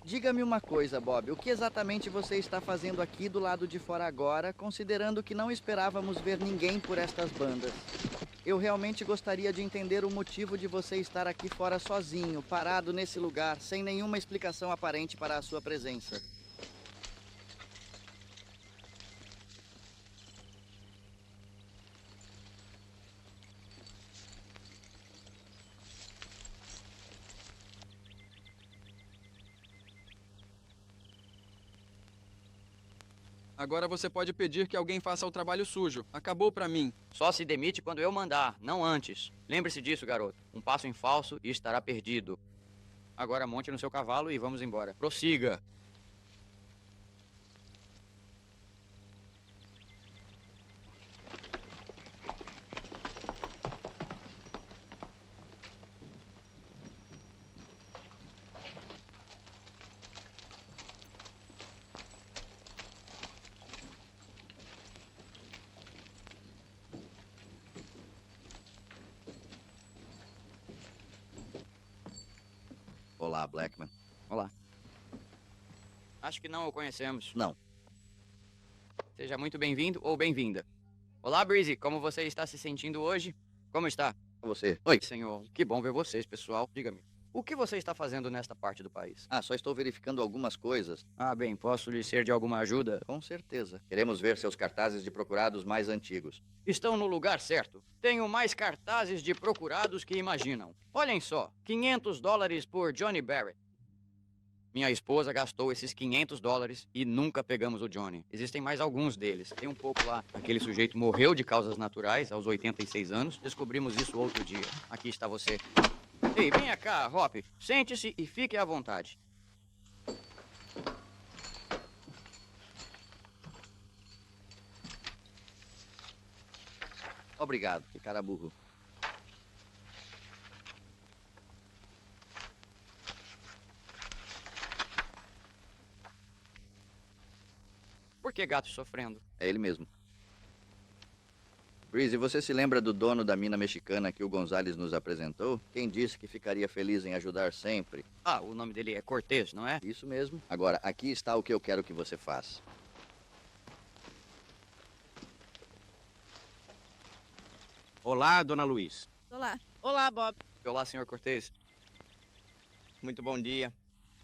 Diga-me uma coisa, Bob. O que exatamente você está fazendo aqui do lado de fora agora, considerando que não esperávamos ver ninguém por estas bandas? Eu realmente gostaria de entender o motivo de você estar aqui fora sozinho, parado nesse lugar, sem nenhuma explicação aparente para a sua presença. Agora você pode pedir que alguém faça o trabalho sujo. Acabou pra mim. Só se demite quando eu mandar, não antes. Lembre-se disso, garoto. Um passo em falso e estará perdido. Agora monte no seu cavalo e vamos embora. Prossiga. Olá, Blackman. Olá. Acho que não o conhecemos. Não. Seja muito bem-vindo ou bem-vinda. Olá, Breezy. Como você está se sentindo hoje? Como está? Você. Oi. Senhor, que bom ver vocês, pessoal. Diga-me, o que você está fazendo nesta parte do país? Ah, só estou verificando algumas coisas. Ah, bem, posso lhe ser de alguma ajuda? Com certeza. Queremos ver seus cartazes de procurados mais antigos. Estão no lugar certo. Tenho mais cartazes de procurados que imaginam. Olhem só, $500 por Johnny Barrett. Minha esposa gastou esses $500 e nunca pegamos o Johnny. Existem mais alguns deles. Tem um pouco lá. Aquele sujeito morreu de causas naturais aos 86 anos. Descobrimos isso outro dia. Aqui está você. Ei, venha cá, Hop. Sente-se e fique à vontade. Obrigado. Que cara burro. Por que gato sofrendo? É ele mesmo. Breezy, você se lembra do dono da mina mexicana que o Gonzales nos apresentou? Quem disse que ficaria feliz em ajudar sempre? Ah, o nome dele é Cortez, não é? Isso mesmo. Agora, aqui está o que eu quero que você faça. Olá, dona Luiz. Olá. Olá, Bob. Olá, senhor Cortez. Muito bom dia.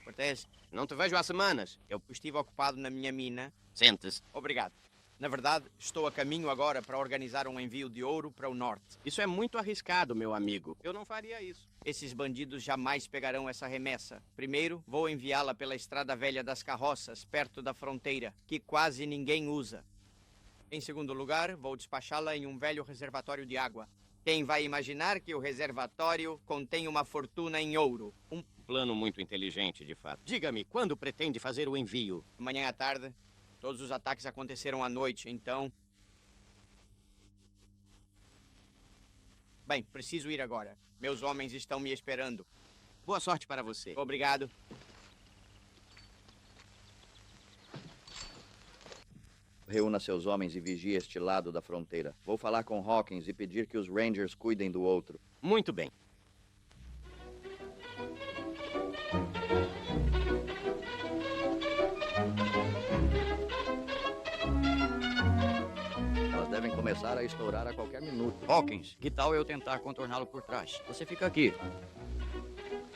Cortez, Não te vejo há semanas. eu estive ocupado na minha mina. Sente-se. Obrigado. Na verdade, estou a caminho agora para organizar um envio de ouro para o norte. Isso é muito arriscado, meu amigo. Eu não faria isso. Esses bandidos jamais pegarão essa remessa. Primeiro, vou enviá-la pela estrada velha das carroças, perto da fronteira, que quase ninguém usa. Em segundo lugar, vou despachá-la em um velho reservatório de água. Quem vai imaginar que o reservatório contém uma fortuna em ouro? Um plano muito inteligente, de fato. Diga-me, quando pretende fazer o envio? Amanhã à tarde. Todos os ataques aconteceram à noite, então... Bem, preciso ir agora. Meus homens estão me esperando. Boa sorte para você. Obrigado. Reúna seus homens e vigie este lado da fronteira. Vou falar com Hawkins e pedir que os Rangers cuidem do outro. Muito bem. Elas devem começar a estourar a qualquer minuto. Hawkins, que tal eu tentar contorná-lo por trás? Você fica aqui.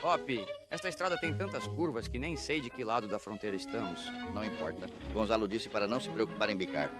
Hop, esta estrada tem tantas curvas que nem sei de que lado da fronteira estamos. Não importa. Gonzalo disse para não se preocupar em bicar.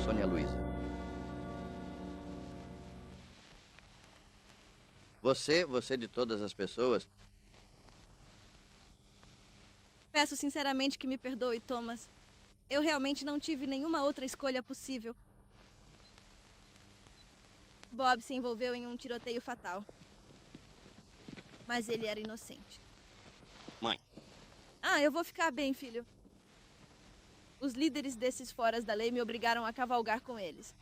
Sônia Luiza. Você de todas as pessoas, Peço sinceramente que me perdoe, Thomas. Eu realmente não tive nenhuma outra escolha possível. Bob se envolveu em um tiroteio fatal. Mas ele era inocente. Mãe. Ah, eu vou ficar bem, filho. Os líderes desses foras da lei me obrigaram a cavalgar com eles.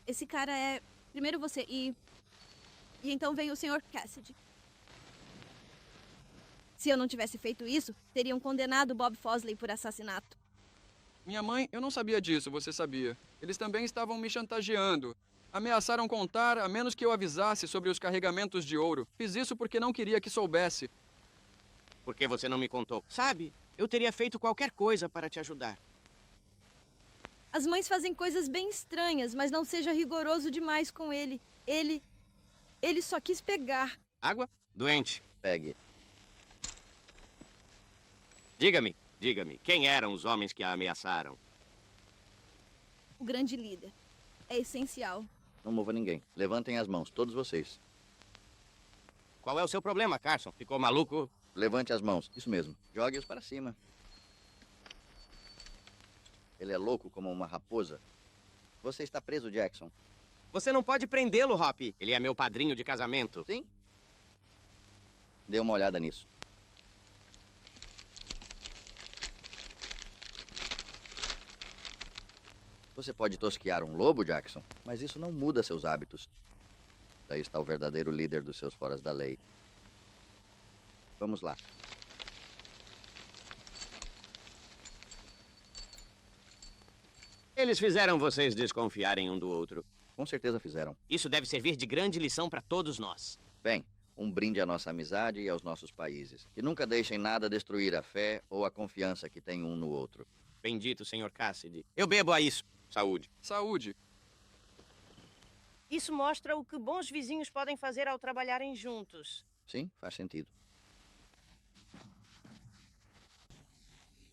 Esse cara é... Primeiro você e então vem o Sr. Cassidy. Se eu não tivesse feito isso, teriam condenado Bob Fosley por assassinato. Minha mãe, eu não sabia disso, você sabia. Eles também estavam me chantageando. Ameaçaram contar a menos que eu avisasse sobre os carregamentos de ouro. Fiz isso porque não queria que soubesse. Por que você não me contou? Sabe, eu teria feito qualquer coisa para te ajudar. As mães fazem coisas bem estranhas, mas não seja rigoroso demais com ele. Ele só quis pegar. Água? Doente. Pegue. Diga-me, quem eram os homens que a ameaçaram? O grande líder. É essencial. Não mova ninguém. Levantem as mãos, todos vocês. Qual é o seu problema, Carson? Ficou maluco? Levante as mãos. Isso mesmo. Jogue-os para cima. Ele é louco como uma raposa. Você está preso, Jackson. Você não pode prendê-lo, Hop. Ele é meu padrinho de casamento. Sim. Dê uma olhada nisso. Você pode tosquear um lobo, Jackson, mas isso não muda seus hábitos. Daí está o verdadeiro líder dos seus foras da lei. Vamos lá. Eles fizeram vocês desconfiarem um do outro. Com certeza fizeram. Isso deve servir de grande lição para todos nós. Bem, um brinde à nossa amizade e aos nossos países. Que nunca deixem nada destruir a fé ou a confiança que tem um no outro. Bendito, Sr. Cassidy. Eu bebo a isso. Saúde. Saúde. Isso mostra o que bons vizinhos podem fazer ao trabalharem juntos. Sim, faz sentido.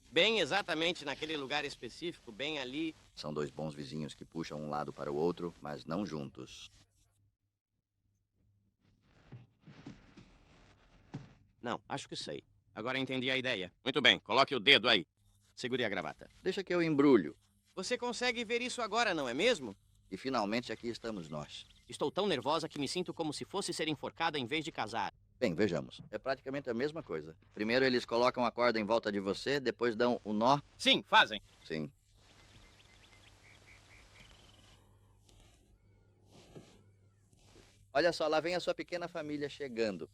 Bem exatamente naquele lugar específico, bem ali. São dois bons vizinhos que puxam um lado para o outro, mas não juntos. Não, acho que sei. Agora entendi a ideia. Muito bem, coloque o dedo aí. Segure a gravata. Deixa que eu embrulho. Você consegue ver isso agora, não é mesmo? E finalmente aqui estamos nós. Estou tão nervosa que me sinto como se fosse ser enforcada em vez de casar. Bem, vejamos. É praticamente a mesma coisa. Primeiro eles colocam a corda em volta de você, depois dão o nó. Sim, fazem. Sim. Olha só, lá vem a sua pequena família chegando.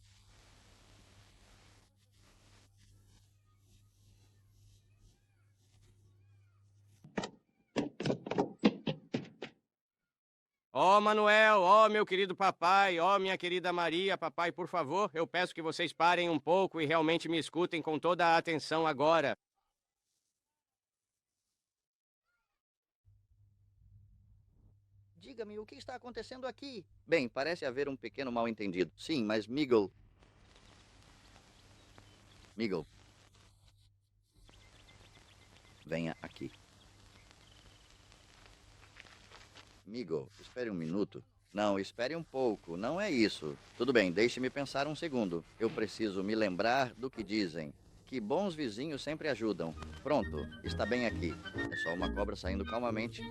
Ó, Manuel, ó, meu querido papai, ó, minha querida Maria, papai, por favor, eu peço que vocês parem um pouco e realmente me escutem com toda a atenção agora. Diga-me, o que está acontecendo aqui? Bem, parece haver um pequeno mal-entendido. Sim, mas Miguel... Miguel. Venha aqui. Miguel, espere um minuto. Não, espere um pouco. Não é isso. Tudo bem, deixe-me pensar um segundo. Eu preciso me lembrar do que dizem. Que bons vizinhos sempre ajudam. Pronto, está bem aqui. É só uma cobra saindo calmamente.